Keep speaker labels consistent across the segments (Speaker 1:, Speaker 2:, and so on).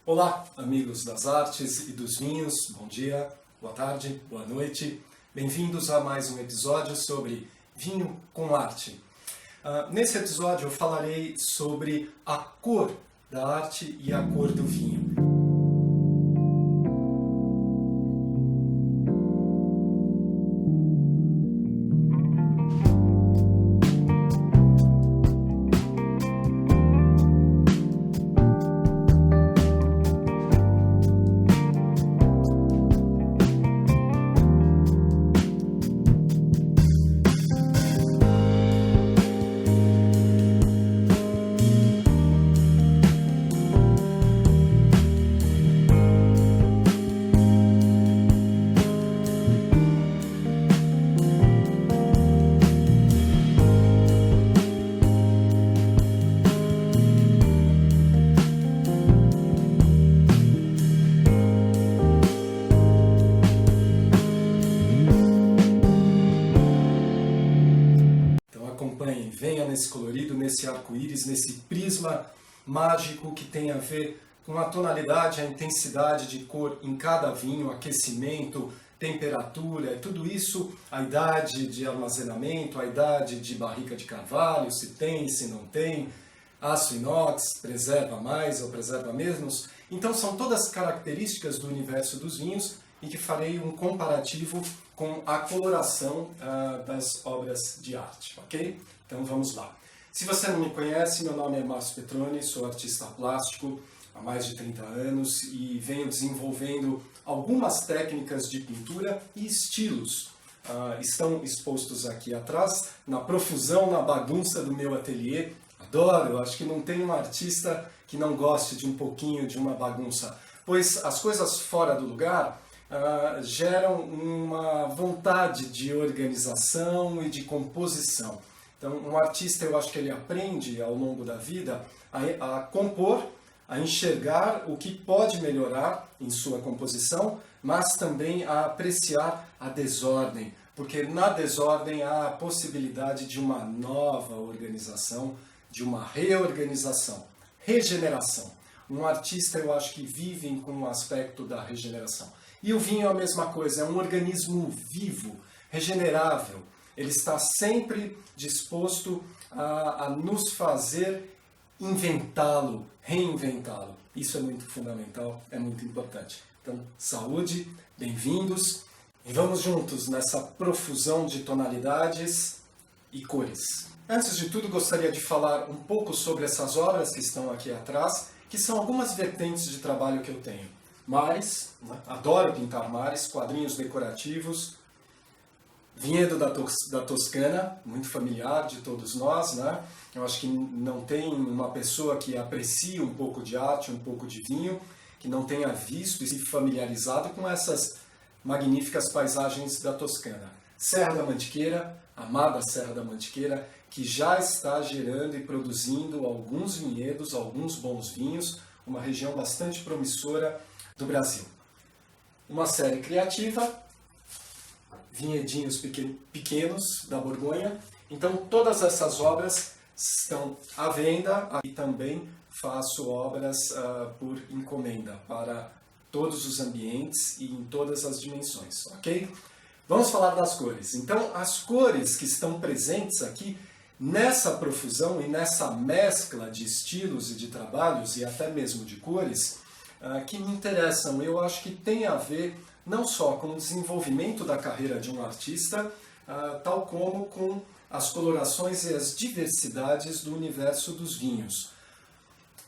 Speaker 1: Olá, amigos das artes e dos vinhos, bom dia, boa tarde, boa noite. Bem-vindos a mais um episódio sobre vinho com arte. Nesse episódio eu falarei sobre a cor da arte e a cor do vinho. Venha nesse colorido, nesse arco-íris, nesse prisma mágico que tem a ver com a tonalidade, a intensidade de cor em cada vinho, aquecimento, temperatura, tudo isso, a idade de armazenamento, a idade de barrica de carvalho, se tem, se não tem, aço inox, preserva mais ou preserva menos. Então são todas características do universo dos vinhos e que farei um comparativo com a coloração das obras de arte, ok? Então vamos lá. Se você não me conhece, meu nome é Márcio Petroni, sou artista plástico há mais de 30 anos e venho desenvolvendo algumas técnicas de pintura e estilos. Estão expostos aqui atrás, na profusão, na bagunça do meu ateliê. Adoro, acho que não tem um artista que não goste de um pouquinho de uma bagunça, pois as coisas fora do lugar geram uma vontade de organização e de composição. Então, um artista, eu acho que ele aprende ao longo da vida a compor, a enxergar o que pode melhorar em sua composição, mas também a apreciar a desordem, porque na desordem há a possibilidade de uma nova organização, de uma reorganização, regeneração. Um artista, eu acho que vive com o aspecto da regeneração. E o vinho é a mesma coisa, é um organismo vivo, regenerável. Ele está sempre disposto a nos fazer inventá-lo, reinventá-lo. Isso é muito fundamental, é muito importante. Então, saúde, bem-vindos e vamos juntos nessa profusão de tonalidades e cores. Antes de tudo, gostaria de falar um pouco sobre essas obras que estão aqui atrás, que são algumas vertentes de trabalho que eu tenho. Mares, né? Adoro pintar mares, quadrinhos decorativos, vinhedo da Toscana, muito familiar de todos nós, né? Eu acho que não tem uma pessoa que aprecie um pouco de arte, um pouco de vinho, que não tenha visto e se familiarizado com essas magníficas paisagens da Toscana. Serra da Mantiqueira, amada Serra da Mantiqueira, que já está gerando e produzindo alguns vinhedos, alguns bons vinhos, uma região bastante promissora do Brasil. Uma série criativa, vinhedinhos pequenos da Borgonha. Então todas essas obras estão à venda e também faço obras por encomenda para todos os ambientes e em todas as dimensões, ok? Vamos falar das cores. Então as cores que estão presentes aqui nessa profusão e nessa mescla de estilos e de trabalhos e até mesmo de cores que me interessam, eu acho que tem a ver não só com o desenvolvimento da carreira de um artista, tal como com as colorações e as diversidades do universo dos vinhos.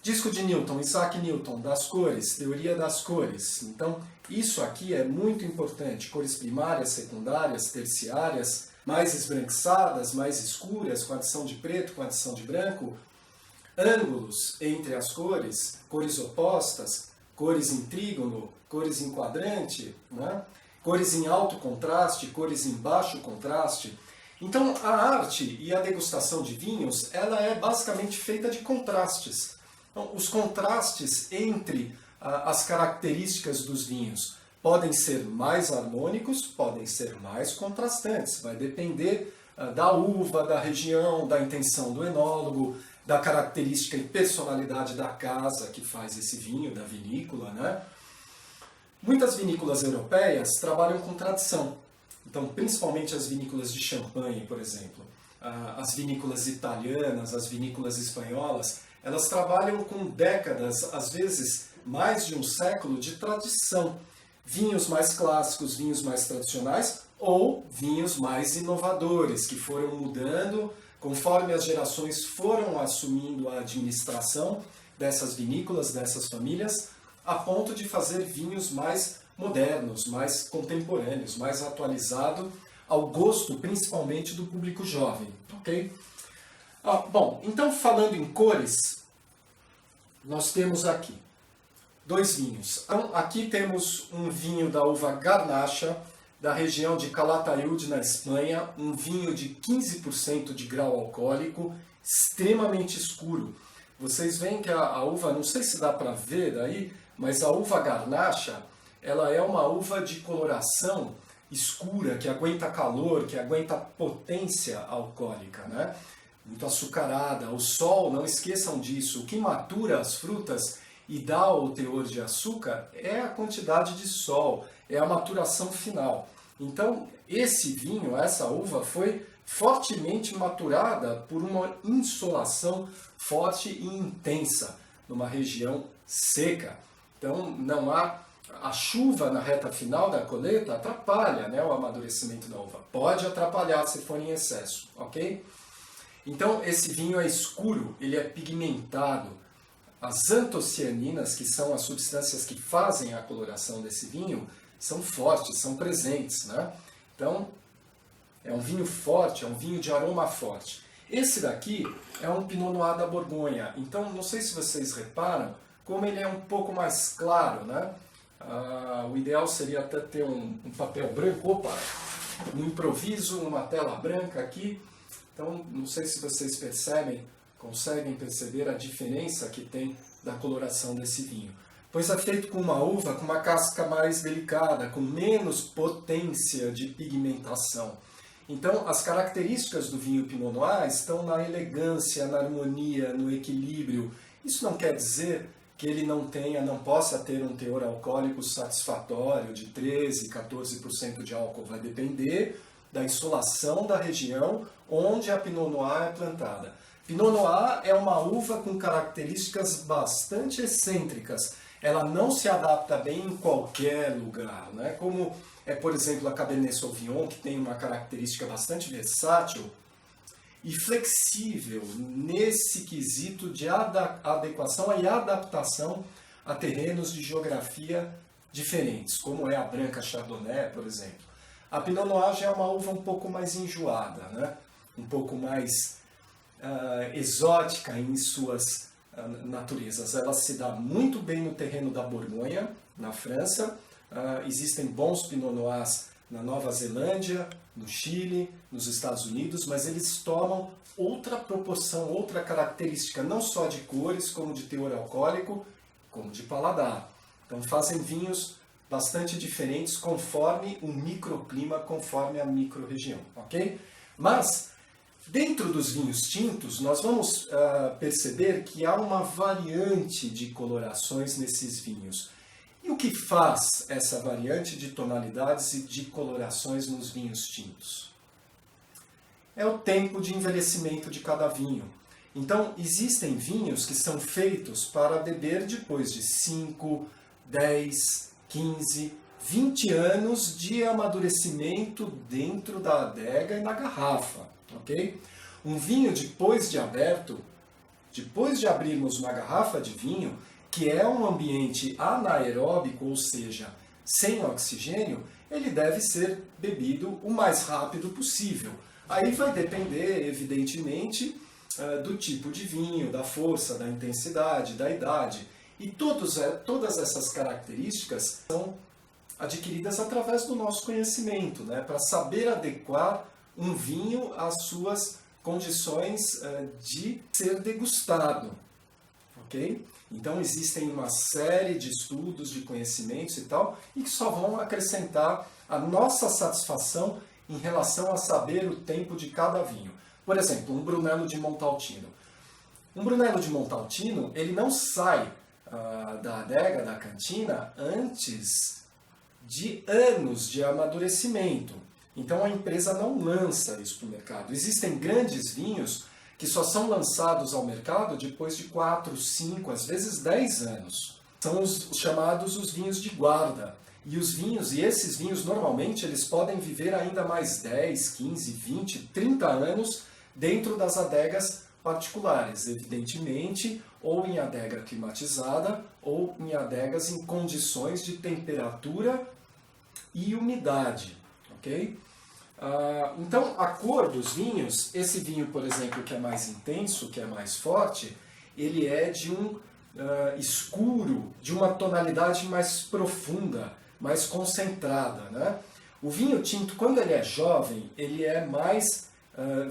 Speaker 1: Disco de Newton, Isaac Newton, das cores, teoria das cores. Então, isso aqui é muito importante. Cores primárias, secundárias, terciárias, mais esbranquiçadas, mais escuras, com adição de preto, com adição de branco. Ângulos entre as cores opostas, cores em trígono, cores em quadrante, né? Cores em alto contraste, cores em baixo contraste. Então a arte e a degustação de vinhos, ela é basicamente feita de contrastes. Então, os contrastes entre as características dos vinhos podem ser mais harmônicos, podem ser mais contrastantes, vai depender da uva, da região, da intenção do enólogo, da característica e personalidade da casa que faz esse vinho, da vinícola, né? Muitas vinícolas europeias trabalham com tradição. Então, principalmente as vinícolas de champanhe, por exemplo, as vinícolas italianas, as vinícolas espanholas, elas trabalham com décadas, às vezes mais de um século de tradição. Vinhos mais clássicos, vinhos mais tradicionais ou vinhos mais inovadores, que foram mudando conforme as gerações foram assumindo a administração dessas vinícolas, dessas famílias, a ponto de fazer vinhos mais modernos, mais contemporâneos, mais atualizados ao gosto principalmente do público jovem, ok? Bom, então falando em cores, nós temos aqui 2 vinhos. Então, aqui temos um vinho da uva Garnacha, da região de Calatayud, na Espanha, um vinho de 15% de grau alcoólico, extremamente escuro. Vocês veem que a uva, não sei se dá para ver aí, mas a uva Garnacha, ela é uma uva de coloração escura, que aguenta calor, que aguenta potência alcoólica, né? Muito açucarada. O sol, não esqueçam disso, o que matura as frutas e dá o teor de açúcar é a quantidade de sol, é a maturação final. Então, esse vinho, essa uva, foi fortemente maturada por uma insolação forte e intensa, numa região seca. Então, não há... A chuva na reta final da colheita atrapalha, né, o amadurecimento da uva. Pode atrapalhar se for em excesso, ok? Então, esse vinho é escuro, ele é pigmentado. As antocianinas, que são as substâncias que fazem a coloração desse vinho, são fortes, são presentes, né? Então, é um vinho forte, é um vinho de aroma forte. Esse daqui é um Pinot Noir da Borgonha. Então, não sei se vocês reparam, como ele é um pouco mais claro, né? O ideal seria até ter um papel branco. Opa! No improviso, uma tela branca aqui. Então, não sei se vocês conseguem perceber a diferença que tem da coloração desse vinho. Pois é feito com uma uva com uma casca mais delicada, com menos potência de pigmentação. Então, as características do vinho Pinot Noir estão na elegância, na harmonia, no equilíbrio. Isso não quer dizer que ele não possa ter um teor alcoólico satisfatório de 13%, 14% de álcool. Vai depender da insolação da região onde a Pinot Noir é plantada. Pinot Noir é uma uva com características bastante excêntricas. Ela não se adapta bem em qualquer lugar, né? Como é, por exemplo, a Cabernet Sauvignon, que tem uma característica bastante versátil e flexível nesse quesito de adequação e adaptação a terrenos de geografia diferentes, como é a Branca Chardonnay, por exemplo. A Pinot Noir já é uma uva um pouco mais enjoada, né? Um pouco mais exótica em suas naturezas. Ela se dá muito bem no terreno da Borgonha, na França. Existem bons Pinot Noirs na Nova Zelândia, no Chile, nos Estados Unidos, mas eles tomam outra proporção, outra característica, não só de cores, como de teor alcoólico, como de paladar. Então fazem vinhos bastante diferentes conforme o microclima, conforme a microrregião, ok? Mas, dentro dos vinhos tintos, nós vamos perceber que há uma variante de colorações nesses vinhos. E o que faz essa variante de tonalidades e de colorações nos vinhos tintos? É o tempo de envelhecimento de cada vinho. Então, existem vinhos que são feitos para beber depois de 5, 10, 15, 20 anos de amadurecimento dentro da adega e na garrafa, ok? Um vinho depois de abrirmos uma garrafa de vinho, que é um ambiente anaeróbico, ou seja, sem oxigênio, ele deve ser bebido o mais rápido possível. Aí vai depender, evidentemente, do tipo de vinho, da força, da intensidade, da idade. E todas essas características são adquiridas através do nosso conhecimento, né? Para saber adequar um vinho às suas condições de ser degustado. Ok? Então existem uma série de estudos, de conhecimentos e tal, e que só vão acrescentar a nossa satisfação em relação a saber o tempo de cada vinho. Por exemplo, um Brunello de Montalcino. Um Brunello de Montalcino, ele não sai da adega, da cantina, antes de anos de amadurecimento. Então a empresa não lança isso para o mercado. Existem grandes vinhos que só são lançados ao mercado depois de 4, 5, às vezes 10 anos. São os chamados os vinhos de guarda. E esses vinhos normalmente eles podem viver ainda mais 10, 15, 20, 30 anos dentro das adegas particulares, evidentemente, ou em adega climatizada, ou em adegas em condições de temperatura e umidade, ok? Então, a cor dos vinhos, esse vinho, por exemplo, que é mais intenso, que é mais forte, ele é de um escuro, de uma tonalidade mais profunda, mais concentrada, né? O vinho tinto, quando ele é jovem, ele é mais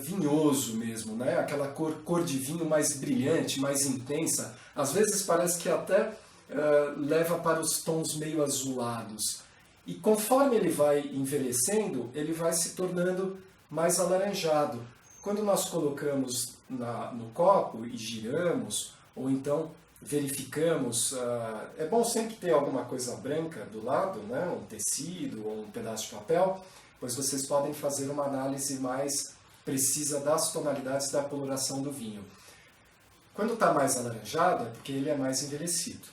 Speaker 1: vinhoso mesmo, né? Aquela cor de vinho mais brilhante, mais intensa. Às vezes parece que até leva para os tons meio azulados. E conforme ele vai envelhecendo, ele vai se tornando mais alaranjado. Quando nós colocamos no copo e giramos, ou então verificamos, é bom sempre ter alguma coisa branca do lado, né? Um tecido ou um pedaço de papel, pois vocês podem fazer uma análise mais precisa das tonalidades da coloração do vinho. Quando está mais alaranjado é porque ele é mais envelhecido.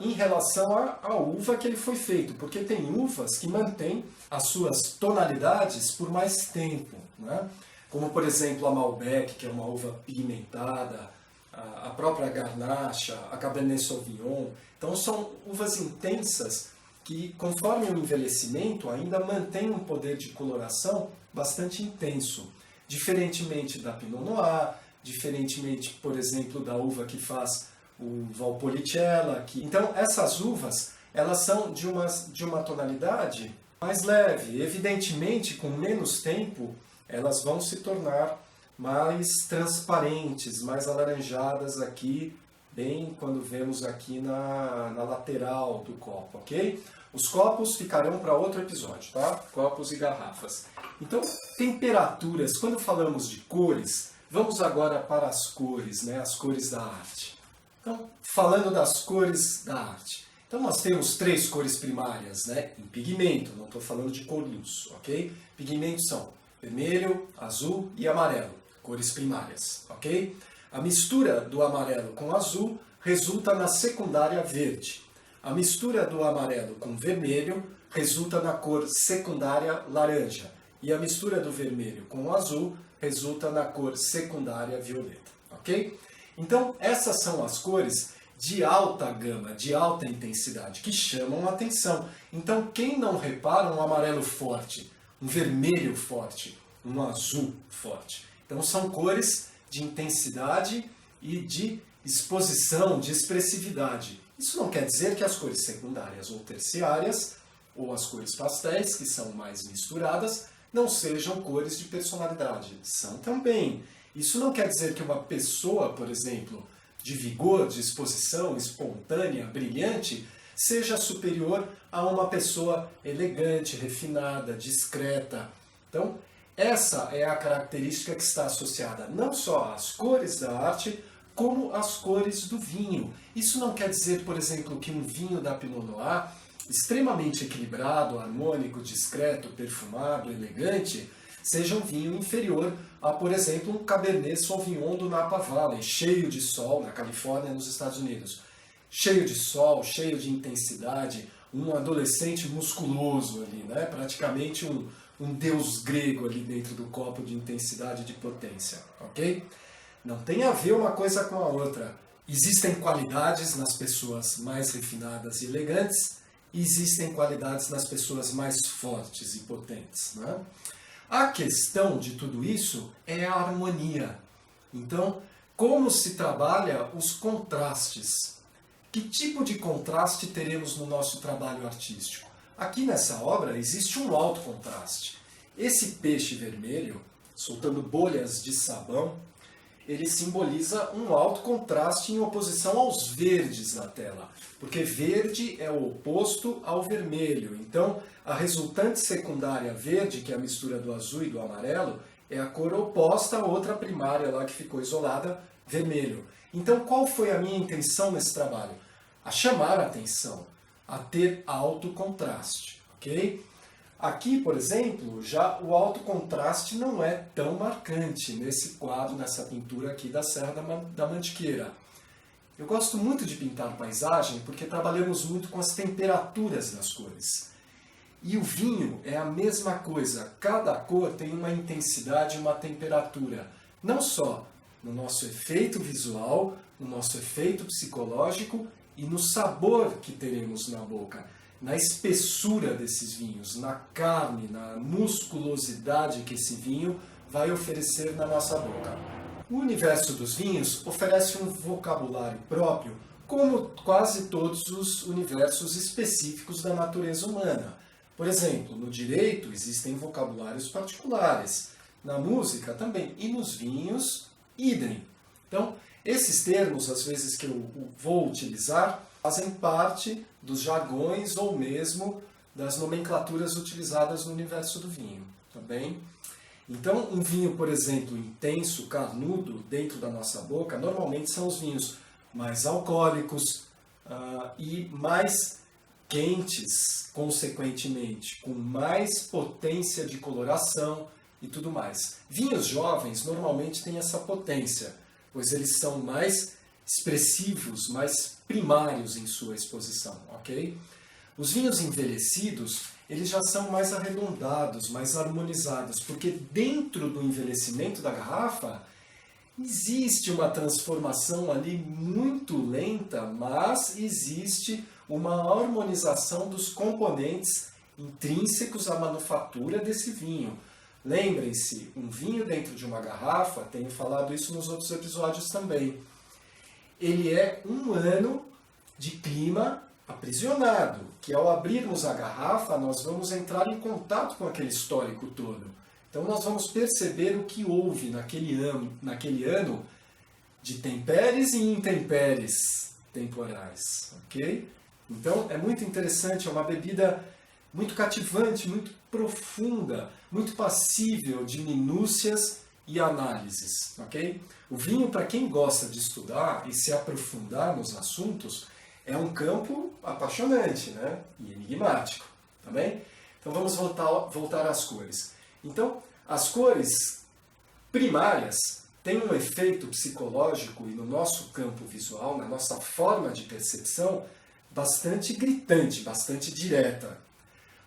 Speaker 1: Em relação à uva que ele foi feito, porque tem uvas que mantêm as suas tonalidades por mais tempo, né? Como por exemplo a Malbec, que é uma uva pigmentada, a própria Garnacha, a Cabernet Sauvignon. Então são uvas intensas que, conforme o envelhecimento, ainda mantêm um poder de coloração bastante intenso. Diferentemente da Pinot Noir, diferentemente, por exemplo, da uva que faz o Valpolicella. Então essas uvas, elas são de uma tonalidade mais leve. Evidentemente, com menos tempo, elas vão se tornar mais transparentes, mais alaranjadas aqui, bem quando vemos aqui na lateral do copo, ok? Os copos ficarão para outro episódio, tá? Copos e garrafas. Então, temperaturas, quando falamos de cores, vamos agora para as cores, né? As cores da arte. Então, falando das cores da arte. Então, nós temos 3 cores primárias, né? Em pigmento, não estou falando de cor luz, ok? Pigmentos são vermelho, azul e amarelo, cores primárias, ok? A mistura do amarelo com azul resulta na secundária verde. A mistura do amarelo com vermelho resulta na cor secundária laranja. E a mistura do vermelho com o azul resulta na cor secundária violeta, ok? Então, essas são as cores de alta gama, de alta intensidade, que chamam a atenção. Então, quem não repara um amarelo forte, um vermelho forte, um azul forte? Então, são cores de intensidade e de exposição, de expressividade. Isso não quer dizer que as cores secundárias ou terciárias, ou as cores pastéis, que são mais misturadas, não sejam cores de personalidade. São também. Isso não quer dizer que uma pessoa, por exemplo, de vigor, de exposição, espontânea, brilhante, seja superior a uma pessoa elegante, refinada, discreta. Então, essa é a característica que está associada não só às cores da arte, como às cores do vinho. Isso não quer dizer, por exemplo, que um vinho da Pinot Noir, extremamente equilibrado, harmônico, discreto, perfumado, elegante, seja um vinho inferior a, por exemplo, um Cabernet Sauvignon do Napa Valley, cheio de sol, na Califórnia, nos Estados Unidos. Cheio de sol, cheio de intensidade, um adolescente musculoso ali, né? Praticamente um deus grego ali dentro do copo de intensidade e de potência, ok? Não tem a ver uma coisa com a outra. Existem qualidades nas pessoas mais refinadas e elegantes, e existem qualidades nas pessoas mais fortes e potentes, né? A questão de tudo isso é a harmonia. Então, como se trabalha os contrastes? Que tipo de contraste teremos no nosso trabalho artístico? Aqui nessa obra existe um alto contraste. Esse peixe vermelho, soltando bolhas de sabão, ele simboliza um alto contraste em oposição aos verdes na tela, porque verde é o oposto ao vermelho. Então, a resultante secundária verde, que é a mistura do azul e do amarelo, é a cor oposta à outra primária lá que ficou isolada, vermelho. Então, qual foi a minha intenção nesse trabalho? A chamar a atenção, a ter alto contraste, ok? Aqui, por exemplo, já o alto contraste não é tão marcante nesse quadro, nessa pintura aqui da Serra da Mantiqueira. Eu gosto muito de pintar paisagem porque trabalhamos muito com as temperaturas das cores. E o vinho é a mesma coisa, cada cor tem uma intensidade e uma temperatura, não só no nosso efeito visual, no nosso efeito psicológico e no sabor que teremos na boca, na espessura desses vinhos, na carne, na musculosidade que esse vinho vai oferecer na nossa boca. O universo dos vinhos oferece um vocabulário próprio, como quase todos os universos específicos da natureza humana. Por exemplo, no direito existem vocabulários particulares, na música também, e nos vinhos, idem. Então, esses termos, às vezes que eu vou utilizar, fazem parte dos jargões ou mesmo das nomenclaturas utilizadas no universo do vinho, tá bem? Então, um vinho, por exemplo, intenso, carnudo, dentro da nossa boca, normalmente são os vinhos mais alcoólicos e mais quentes, consequentemente, com mais potência de coloração e tudo mais. Vinhos jovens normalmente têm essa potência, pois eles são mais expressivos, mais primários em sua exposição, ok? Os vinhos envelhecidos, eles já são mais arredondados, mais harmonizados, porque dentro do envelhecimento da garrafa existe uma transformação ali muito lenta, mas existe uma harmonização dos componentes intrínsecos à manufatura desse vinho. Lembrem-se, um vinho dentro de uma garrafa, tenho falado isso nos outros episódios também, ele é um ano de clima aprisionado, que ao abrirmos a garrafa nós vamos entrar em contato com aquele histórico todo. Então nós vamos perceber o que houve naquele ano de tempéries e intempéries temporais, ok? Então é muito interessante, é uma bebida muito cativante, muito profunda, muito passível de minúcias e análises, ok? O vinho, para quem gosta de estudar e se aprofundar nos assuntos, é um campo apaixonante, né? E enigmático, tá bem? Então vamos voltar às cores. Então, as cores primárias têm um efeito psicológico e no nosso campo visual, na nossa forma de percepção, bastante gritante, bastante direta.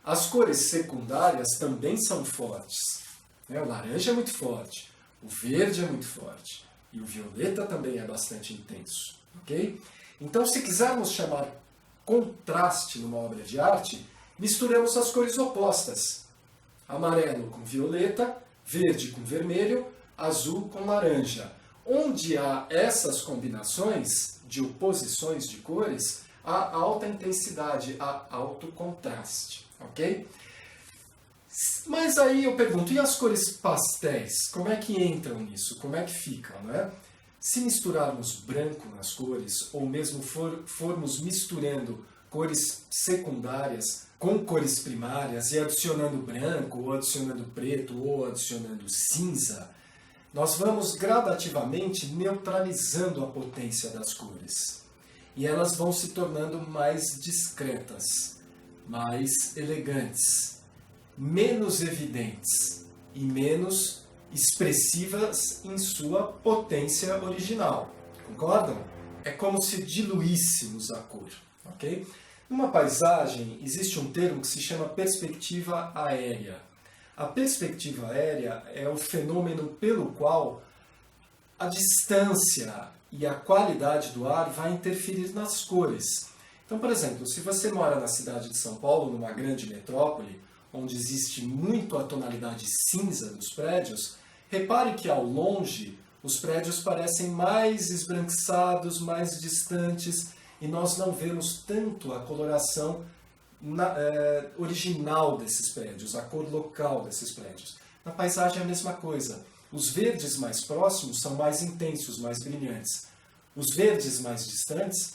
Speaker 1: As cores secundárias também são fortes. O laranja é muito forte, o verde é muito forte e o violeta também é bastante intenso, ok? Então, se quisermos chamar contraste numa obra de arte, misturamos as cores opostas. Amarelo com violeta, verde com vermelho, azul com laranja. Onde há essas combinações de oposições de cores, há alta intensidade, há alto contraste, ok? Mas aí eu pergunto, e as cores pastéis? Como é que entram nisso? Como é que ficam, né? Se misturarmos branco nas cores, ou mesmo formos misturando cores secundárias com cores primárias e adicionando branco, ou adicionando preto, ou adicionando cinza, nós vamos gradativamente neutralizando a potência das cores. E elas vão se tornando mais discretas, mais elegantes, menos evidentes e menos expressivas em sua potência original. Concordam? É como se diluíssemos a cor, ok? Numa paisagem existe um termo que se chama perspectiva aérea. A perspectiva aérea é o fenômeno pelo qual a distância e a qualidade do ar vai interferir nas cores. Então, por exemplo, se você mora na cidade de São Paulo, numa grande metrópole, onde existe muito a tonalidade cinza dos prédios, repare que ao longe os prédios parecem mais esbranquiçados, mais distantes, e nós não vemos tanto a coloração original desses prédios, a cor local desses prédios. Na paisagem é a mesma coisa. Os verdes mais próximos são mais intensos, mais brilhantes. Os verdes mais distantes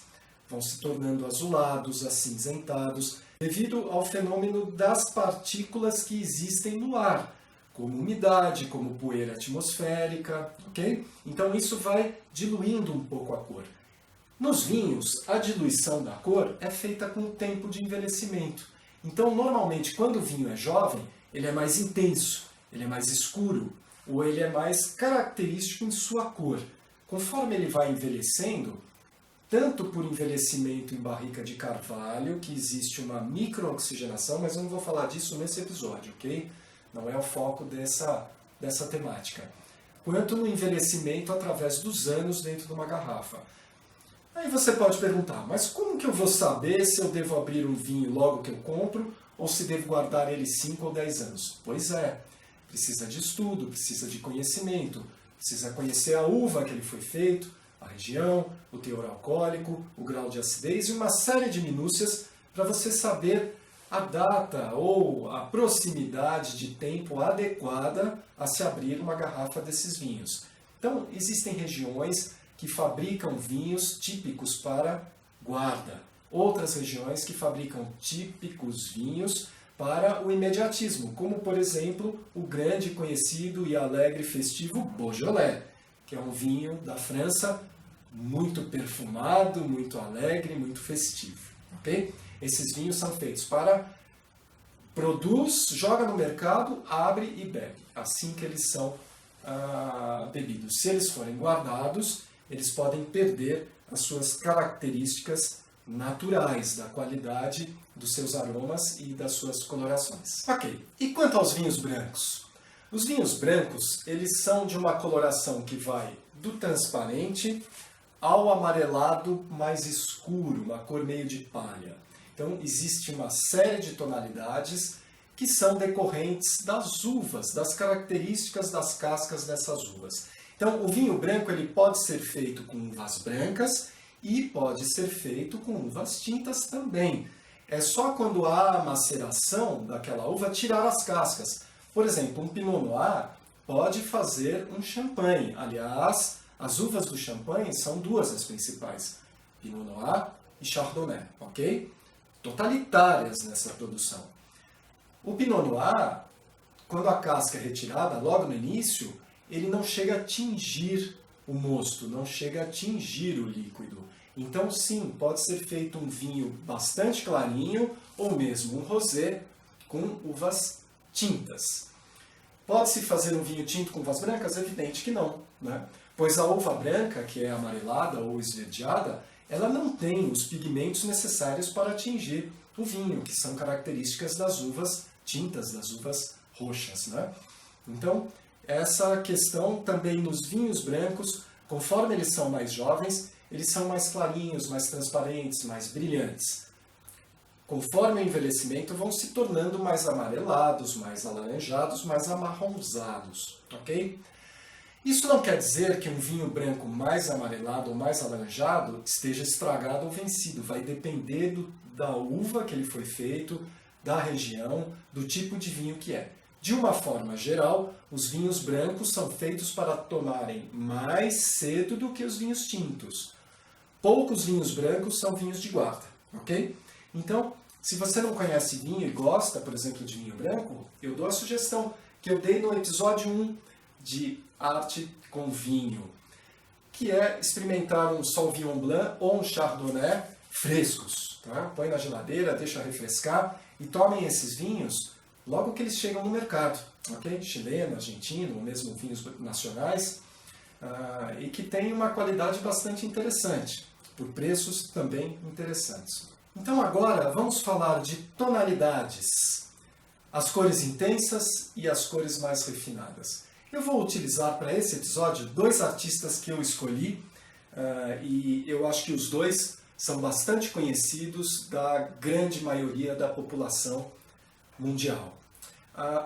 Speaker 1: vão se tornando azulados, acinzentados, devido ao fenômeno das partículas que existem no ar. como umidade, como poeira atmosférica, ok? Então isso vai diluindo um pouco a cor. Nos vinhos, a diluição da cor é feita com o tempo de envelhecimento. Então, normalmente, quando o vinho é jovem, ele é mais intenso, ele é mais escuro, ou ele é mais característico em sua cor. Conforme ele vai envelhecendo, tanto por envelhecimento em barrica de carvalho, que existe uma microoxigenação, mas eu não vou falar disso nesse episódio, ok? Não é o foco dessa temática. Quanto no envelhecimento através dos anos dentro de uma garrafa. Aí você pode perguntar, mas como que eu vou saber se eu devo abrir um vinho logo que eu compro ou se devo guardar ele 5 ou 10 anos? Pois é, precisa de estudo, precisa de conhecimento, precisa conhecer a uva que ele foi feito, a região, o teor alcoólico, o grau de acidez e uma série de minúcias para você saber a data ou a proximidade de tempo adequada a se abrir uma garrafa desses vinhos. Então, existem regiões que fabricam vinhos típicos para guarda. Outras regiões que fabricam típicos vinhos para o imediatismo, como, por exemplo, o grande, conhecido e alegre festivo Beaujolais, que é um vinho da França muito perfumado, muito alegre, muito festivo. Okay? Esses vinhos são feitos para produz, joga no mercado, abre e bebe. Assim que eles são bebidos. Se eles forem guardados, eles podem perder as suas características naturais, da qualidade dos seus aromas e das suas colorações. Ok, e quanto aos vinhos brancos? Os vinhos brancos, eles são de uma coloração que vai do transparente ao amarelado mais escuro, uma cor meio de palha. Então, existe uma série de tonalidades que são decorrentes das uvas, das características das cascas dessas uvas. Então, o vinho branco ele pode ser feito com uvas brancas e pode ser feito com uvas tintas também. É só quando há a maceração daquela uva tirar as cascas. Por exemplo, um Pinot Noir pode fazer um champanhe. Aliás, as uvas do champanhe são duas as principais, Pinot Noir e Chardonnay, ok? Totalitárias nessa produção. O Pinot Noir, quando a casca é retirada logo no início, ele não chega a tingir o mosto, não chega a tingir o líquido. Então, sim, pode ser feito um vinho bastante clarinho ou mesmo um rosé com uvas tintas. Pode-se fazer um vinho tinto com uvas brancas? É evidente que não, né? Pois a uva branca, que é amarelada ou esverdeada, ela não tem os pigmentos necessários para tingir o vinho, que são características das uvas tintas, das uvas roxas, né? Então, essa questão também nos vinhos brancos, conforme eles são mais jovens, eles são mais clarinhos, mais transparentes, mais brilhantes. Conforme o envelhecimento, vão se tornando mais amarelados, mais alaranjados, mais amarronzados, ok? Isso não quer dizer que um vinho branco mais amarelado ou mais alaranjado esteja estragado ou vencido. Vai depender da uva que ele foi feito, da região, do tipo de vinho que é. De uma forma geral, os vinhos brancos são feitos para tomarem mais cedo do que os vinhos tintos. Poucos vinhos brancos são vinhos de guarda, ok? Então, se você não conhece vinho e gosta, por exemplo, de vinho branco, eu dou a sugestão que eu dei no episódio 1 de Arte com Vinho, que é experimentar um Sauvignon Blanc ou um Chardonnay frescos. Tá? Põe na geladeira, deixa refrescar e tomem esses vinhos logo que eles chegam no mercado, ok? Chileno, argentino, ou mesmo vinhos nacionais, e que tem uma qualidade bastante interessante, por preços também interessantes. Então agora vamos falar de tonalidades, as cores intensas e as cores mais refinadas. Eu vou utilizar para esse episódio dois artistas que eu escolhi, e eu acho que os dois são bastante conhecidos da grande maioria da população mundial.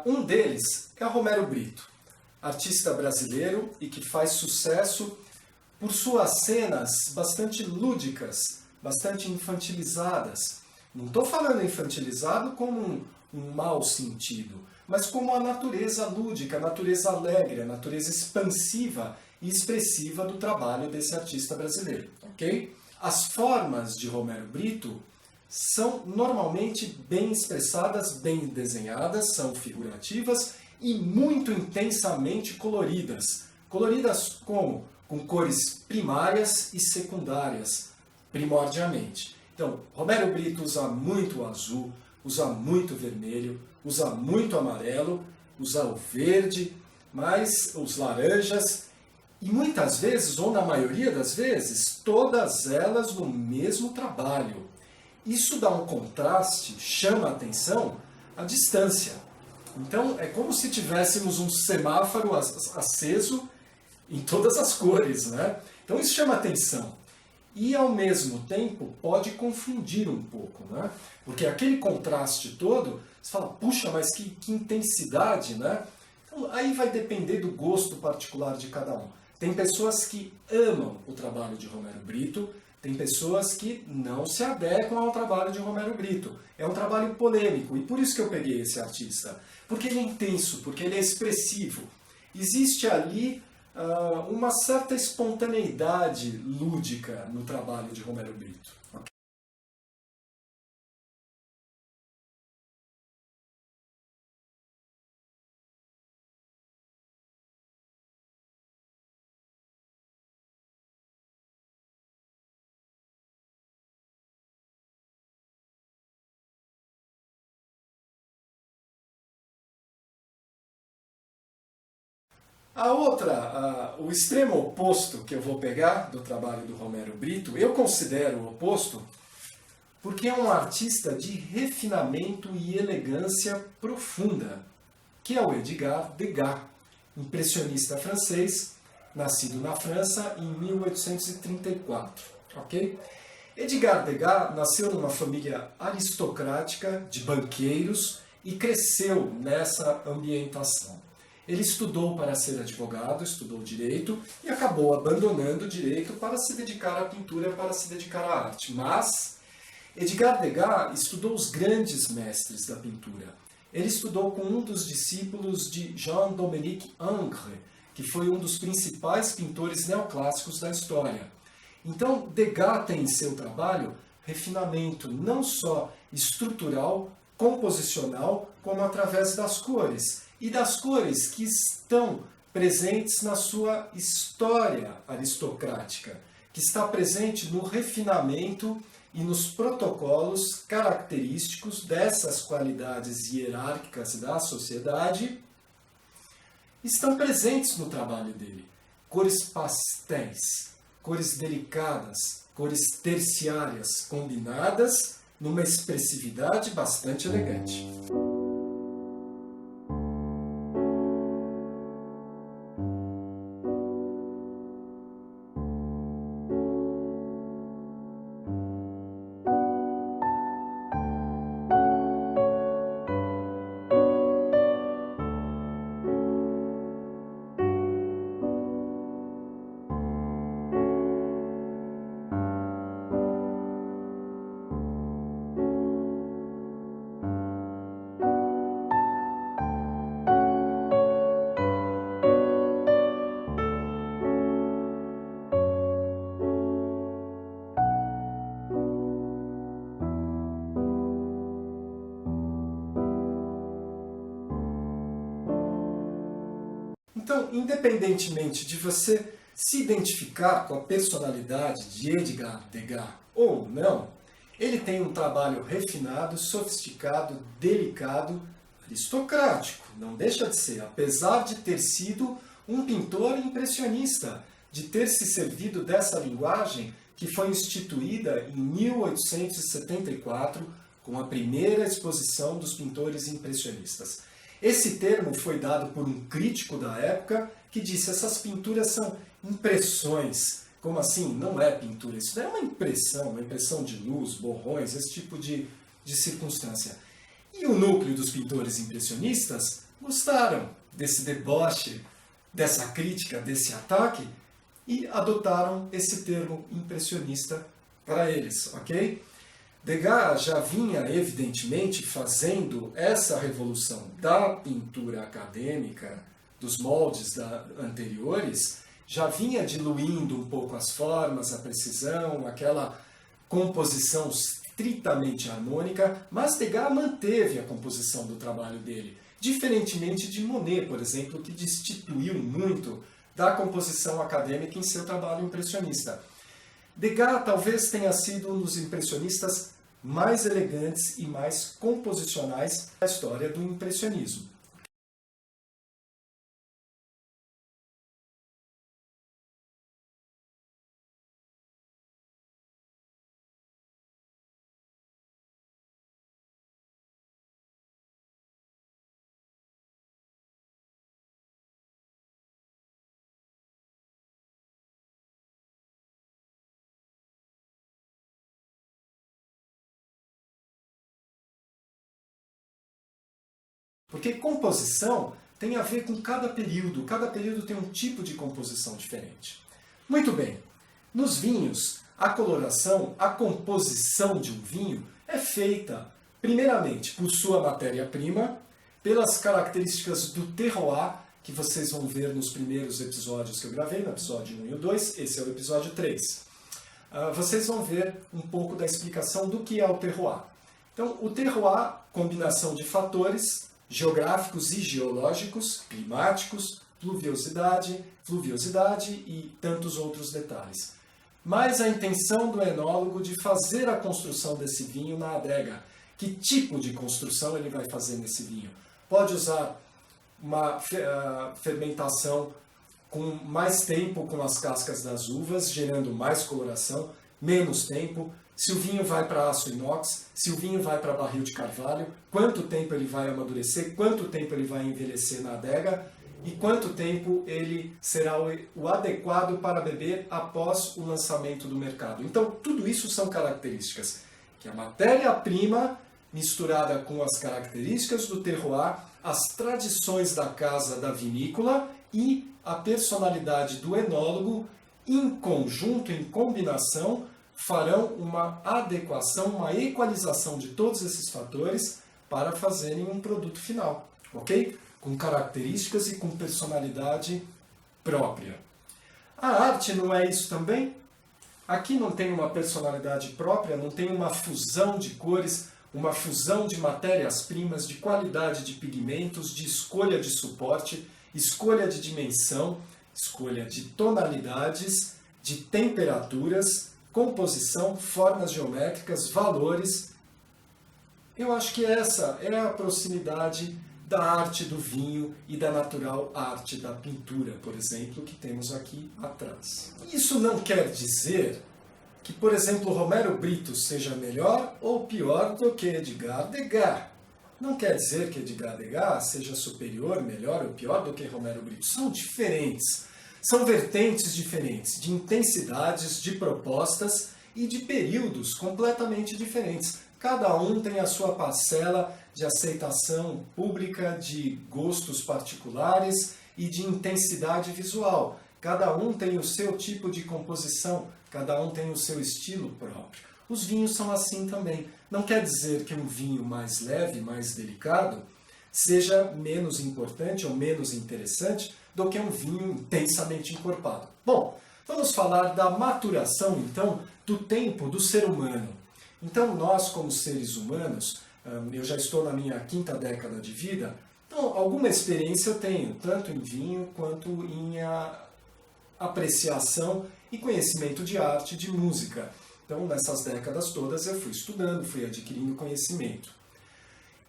Speaker 1: Um deles é Romero Britto, artista brasileiro e que faz sucesso por suas cenas bastante lúdicas, bastante infantilizadas. Não estou falando infantilizado como um mau sentido, mas como a natureza lúdica, a natureza alegre, a natureza expansiva e expressiva do trabalho desse artista brasileiro. Ok? As formas de Romero Britto são normalmente bem expressadas, bem desenhadas, são figurativas e muito intensamente coloridas. Coloridas como? Com cores primárias e secundárias, primordialmente. Então, Romero Brito usa muito azul, usa muito vermelho, usa muito amarelo, usa o verde, mas os laranjas, e muitas vezes, ou na maioria das vezes, todas elas no mesmo trabalho. Isso dá um contraste, chama a atenção a distância. Então é como se tivéssemos um semáforo aceso em todas as cores, né? Então isso chama a atenção. E ao mesmo tempo pode confundir um pouco, né? Porque aquele contraste todo, você fala, puxa, mas que intensidade, né? Então, aí vai depender do gosto particular de cada um. Tem pessoas que amam o trabalho de Romero Brito, tem pessoas que não se adequam ao trabalho de Romero Brito. É um trabalho polêmico, e por isso que eu peguei esse artista. Porque ele é intenso, porque ele é expressivo. Existe ali uma certa espontaneidade lúdica no trabalho de Romero Brito. O extremo oposto que eu vou pegar do trabalho do Romero Brito, eu considero o oposto porque é um artista de refinamento e elegância profunda, que é o Edgar Degas, impressionista francês, nascido na França em 1834. Ok? Edgar Degas nasceu numa família aristocrática de banqueiros e cresceu nessa ambientação. Ele estudou para ser advogado, estudou direito e acabou abandonando o direito para se dedicar à pintura, para se dedicar à arte. Mas Edgar Degas estudou os grandes mestres da pintura. Ele estudou com um dos discípulos de Jean-Dominique Ingres, que foi um dos principais pintores neoclássicos da história. Então, Degas tem em seu trabalho refinamento não só estrutural, composicional, como através das cores. E das cores que estão presentes na sua história aristocrática, que está presente no refinamento e nos protocolos característicos dessas qualidades hierárquicas da sociedade, estão presentes no trabalho dele. Cores pastéis, cores delicadas, cores terciárias combinadas numa expressividade bastante elegante. Então, independentemente de você se identificar com a personalidade de Edgar Degas ou não, ele tem um trabalho refinado, sofisticado, delicado, aristocrático, não deixa de ser, apesar de ter sido um pintor impressionista, de ter se servido dessa linguagem que foi instituída em 1874 com a primeira exposição dos pintores impressionistas. Esse termo foi dado por um crítico da época que disse: essas pinturas são impressões. Como assim? Não é pintura, isso é uma impressão de luz, borrões, esse tipo de circunstância. E o núcleo dos pintores impressionistas gostaram desse deboche, dessa crítica, desse ataque, e adotaram esse termo impressionista para eles, ok? Degas já vinha, evidentemente, fazendo essa revolução da pintura acadêmica, dos moldes anteriores, já vinha diluindo um pouco as formas, a precisão, aquela composição estritamente harmônica, mas Degas manteve a composição do trabalho dele, Diferentemente de Monet, por exemplo, que destituiu muito da composição acadêmica em seu trabalho impressionista. Degas talvez tenha sido um dos impressionistas mais elegantes e mais composicionais da história do impressionismo. Porque composição tem a ver com cada período tem um tipo de composição diferente. Muito bem, nos vinhos, a coloração, a composição de um vinho é feita, primeiramente, por sua matéria-prima, pelas características do terroir, que vocês vão ver nos primeiros episódios que eu gravei, no episódio 1 e o 2, esse é o episódio 3. Vocês vão ver um pouco da explicação do que é o terroir. Então, o terroir, combinação de fatores geográficos e geológicos, climáticos, pluviosidade e tantos outros detalhes. Mas a intenção do enólogo de fazer a construção desse vinho na adega. Que tipo de construção ele vai fazer nesse vinho? Pode usar uma fermentação com mais tempo com as cascas das uvas, gerando mais coloração, menos tempo. Se o vinho vai para aço inox, se o vinho vai para barril de carvalho, quanto tempo ele vai amadurecer, quanto tempo ele vai envelhecer na adega e quanto tempo ele será o adequado para beber após o lançamento do mercado. Então, tudo isso são características que a matéria-prima, misturada com as características do terroir, as tradições da casa da vinícola e a personalidade do enólogo, em conjunto, em combinação, farão uma adequação, uma equalização de todos esses fatores para fazerem um produto final, ok? Com características e com personalidade própria. A arte não é isso também? Aqui não tem uma personalidade própria, não tem uma fusão de cores, uma fusão de matérias-primas, de qualidade de pigmentos, de escolha de suporte, escolha de dimensão, escolha de tonalidades, de temperaturas, composição, formas geométricas, valores. Eu acho que essa é a proximidade da arte do vinho e da natural arte da pintura, por exemplo, que temos aqui atrás. Isso não quer dizer que, por exemplo, Romero Brito seja melhor ou pior do que Edgar Degas. Não quer dizer que Edgar Degas seja superior, melhor ou pior do que Romero Brito. São diferentes. São vertentes diferentes, de intensidades, de propostas e de períodos completamente diferentes. Cada um tem a sua parcela de aceitação pública, de gostos particulares e de intensidade visual. Cada um tem o seu tipo de composição, cada um tem o seu estilo próprio. Os vinhos são assim também. Não quer dizer que um vinho mais leve, mais delicado, seja menos importante ou menos interessante do que um vinho intensamente encorpado. Bom, vamos falar da maturação, então, do tempo do ser humano. Então, nós, como seres humanos, eu já estou na minha 5ª década de vida, então, alguma experiência eu tenho, tanto em vinho quanto em apreciação e conhecimento de arte, de música. Então, nessas décadas todas, eu fui estudando, fui adquirindo conhecimento.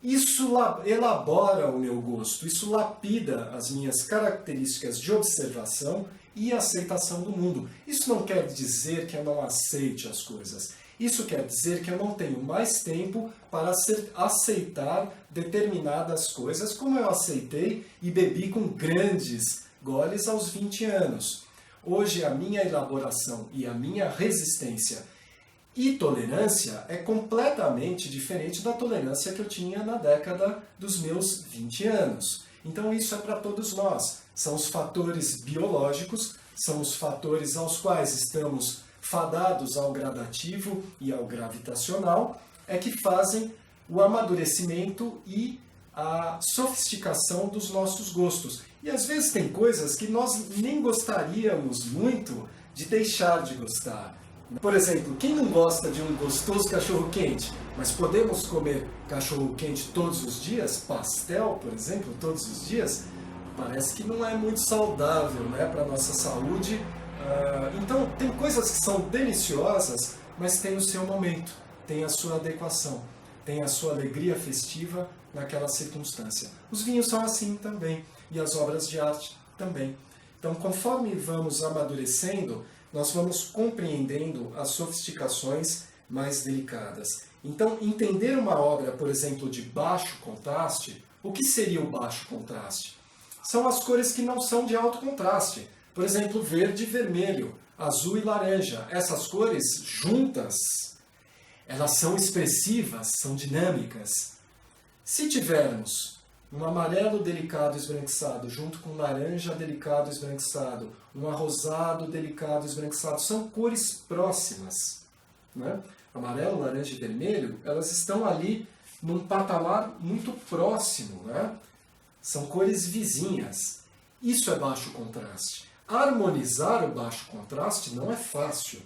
Speaker 1: Isso elabora o meu gosto, isso lapida as minhas características de observação e aceitação do mundo. Isso não quer dizer que eu não aceite as coisas. Isso quer dizer que eu não tenho mais tempo para aceitar determinadas coisas como eu aceitei e bebi com grandes goles aos 20 anos. Hoje a minha elaboração e a minha resistência e tolerância é completamente diferente da tolerância que eu tinha na década dos meus 20 anos. Então isso é para todos nós. São os fatores biológicos, são os fatores aos quais estamos fadados ao gradativo e ao gravitacional, é que fazem o amadurecimento e a sofisticação dos nossos gostos. E às vezes tem coisas que nós nem gostaríamos muito de deixar de gostar. Por exemplo, quem não gosta de um gostoso cachorro-quente? Mas podemos comer cachorro-quente todos os dias? Pastel, por exemplo, todos os dias? Parece que não é muito saudável, né, para a nossa saúde. Então, tem coisas que são deliciosas, mas tem o seu momento, tem a sua adequação, tem a sua alegria festiva naquela circunstância. Os vinhos são assim também, e as obras de arte também. Então, conforme vamos amadurecendo, nós vamos compreendendo as sofisticações mais delicadas. Então, entender uma obra, por exemplo, de baixo contraste, o que seria o baixo contraste? São as cores que não são de alto contraste. Por exemplo, verde e vermelho, azul e laranja. Essas cores juntas, elas são expressivas, são dinâmicas. Se tivermos um amarelo delicado esbranquiçado junto com um laranja delicado esbranquiçado, um arrosado delicado esbranquiçado, são cores próximas, né? Amarelo, laranja e vermelho, elas estão ali num patamar muito próximo, né? São cores vizinhas. Isso é baixo contraste. Harmonizar o baixo contraste não é fácil.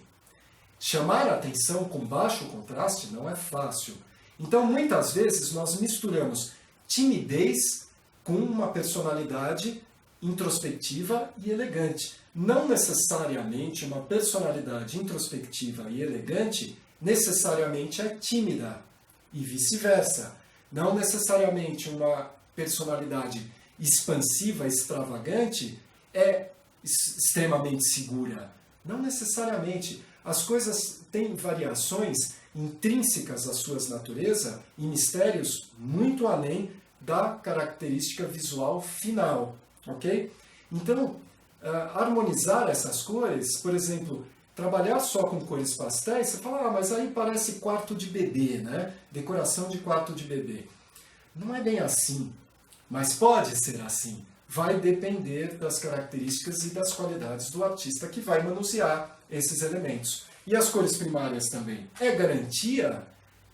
Speaker 1: Chamar a atenção com baixo contraste não é fácil. Então, muitas vezes, nós misturamos timidez com uma personalidade introspectiva e elegante. Não necessariamente uma personalidade introspectiva e elegante necessariamente é tímida, e vice-versa. Não necessariamente uma personalidade expansiva, extravagante, é extremamente segura. Não necessariamente. As coisas têm variações intrínsecas às suas naturezas e mistérios muito além da característica visual final, ok? Então, harmonizar essas cores, por exemplo, trabalhar só com cores pastéis, você fala, mas aí parece quarto de bebê, né? Decoração de quarto de bebê. Não é bem assim, mas pode ser assim. Vai depender das características e das qualidades do artista que vai manusear esses elementos. E as cores primárias também. É garantia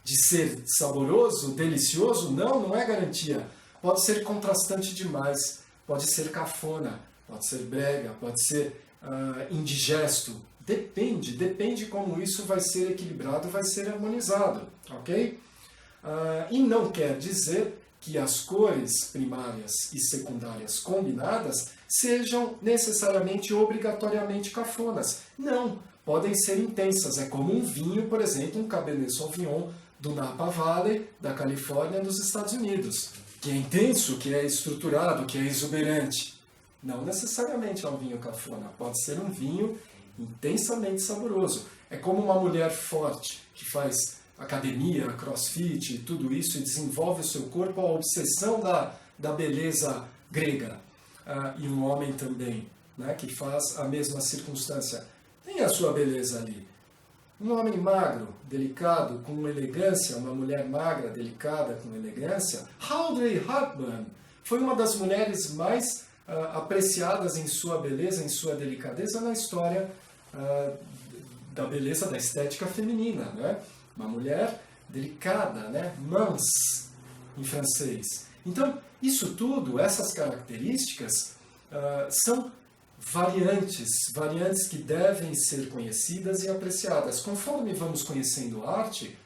Speaker 1: de ser saboroso, delicioso? Não, não é garantia. Pode ser contrastante demais, pode ser cafona, pode ser brega, pode ser indigesto. Depende como isso vai ser equilibrado, vai ser harmonizado, ok? E não quer dizer que as cores primárias e secundárias combinadas sejam necessariamente obrigatoriamente cafonas. Não, podem ser intensas. É como um vinho, por exemplo, um Cabernet Sauvignon do Napa Valley, da Califórnia, nos Estados Unidos, que é intenso, que é estruturado, que é exuberante. Não necessariamente é um vinho cafona, pode ser um vinho intensamente saboroso. É como uma mulher forte, que faz academia, crossfit, tudo isso, e desenvolve o seu corpo a obsessão da beleza grega. E um homem também, né, que faz a mesma circunstância. Tem a sua beleza ali. Um homem magro, delicado, com elegância, uma mulher magra, delicada, com elegância. Audrey Hepburn foi uma das mulheres mais apreciadas em sua beleza, em sua delicadeza na história da beleza, da estética feminina, né? Uma mulher delicada, né? Mince, em francês. Então, isso tudo, essas características, são variantes que devem ser conhecidas e apreciadas. Conforme vamos conhecendo a arte,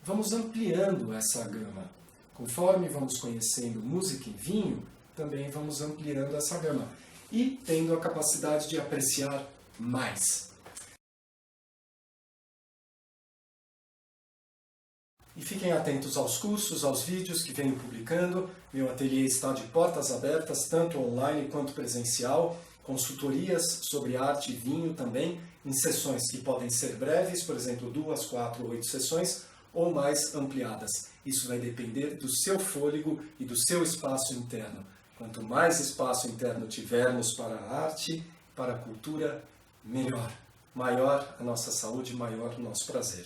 Speaker 1: vamos ampliando essa gama. Conforme vamos conhecendo música e vinho, também vamos ampliando essa gama. E tendo a capacidade de apreciar mais. E fiquem atentos aos cursos, aos vídeos que venho publicando. Meu ateliê está de portas abertas, tanto online quanto presencial. Consultorias sobre arte e vinho também, em sessões que podem ser breves, por exemplo, 2, 4, 8 sessões, ou mais ampliadas. Isso vai depender do seu fôlego e do seu espaço interno. Quanto mais espaço interno tivermos para a arte, para a cultura, melhor. Maior a nossa saúde, maior o nosso prazer.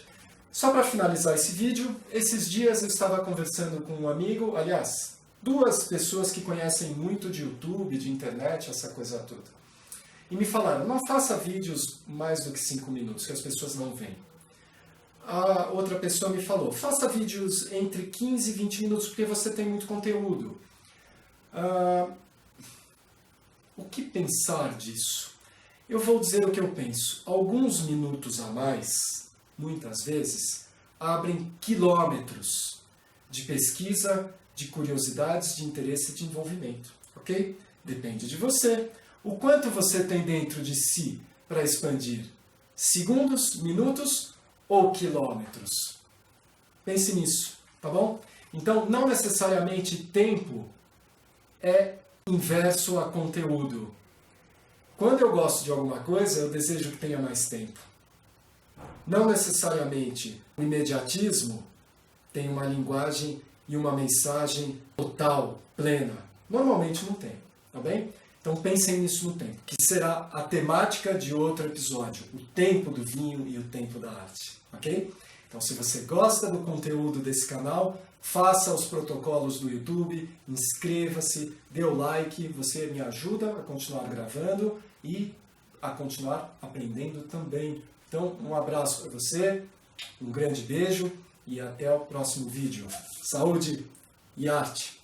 Speaker 1: Só para finalizar esse vídeo, esses dias eu estava conversando com um amigo, aliás, duas pessoas que conhecem muito de YouTube, de internet, essa coisa toda. E me falaram, não faça vídeos mais do que 5 minutos, que as pessoas não veem. A outra pessoa me falou, faça vídeos entre 15 e 20 minutos, porque você tem muito conteúdo. O que pensar disso? Eu vou dizer o que eu penso. Alguns minutos a mais, muitas vezes, abrem quilômetros de pesquisa, de curiosidades, de interesse e de envolvimento. Ok? Depende de você. O quanto você tem dentro de si para expandir? Segundos, minutos ou quilômetros? Pense nisso, tá bom? Então, não necessariamente tempo é inverso a conteúdo. Quando eu gosto de alguma coisa, eu desejo que tenha mais tempo. Não necessariamente o imediatismo tem uma linguagem e uma mensagem total, plena. Normalmente não tem, tá bem? Então pensem nisso no tempo, que será a temática de outro episódio, o tempo do vinho e o tempo da arte, ok? Então se você gosta do conteúdo desse canal, faça os protocolos do YouTube, inscreva-se, dê o like, você me ajuda a continuar gravando e a continuar aprendendo também. Então um abraço para você, um grande beijo e até o próximo vídeo. Saúde e arte!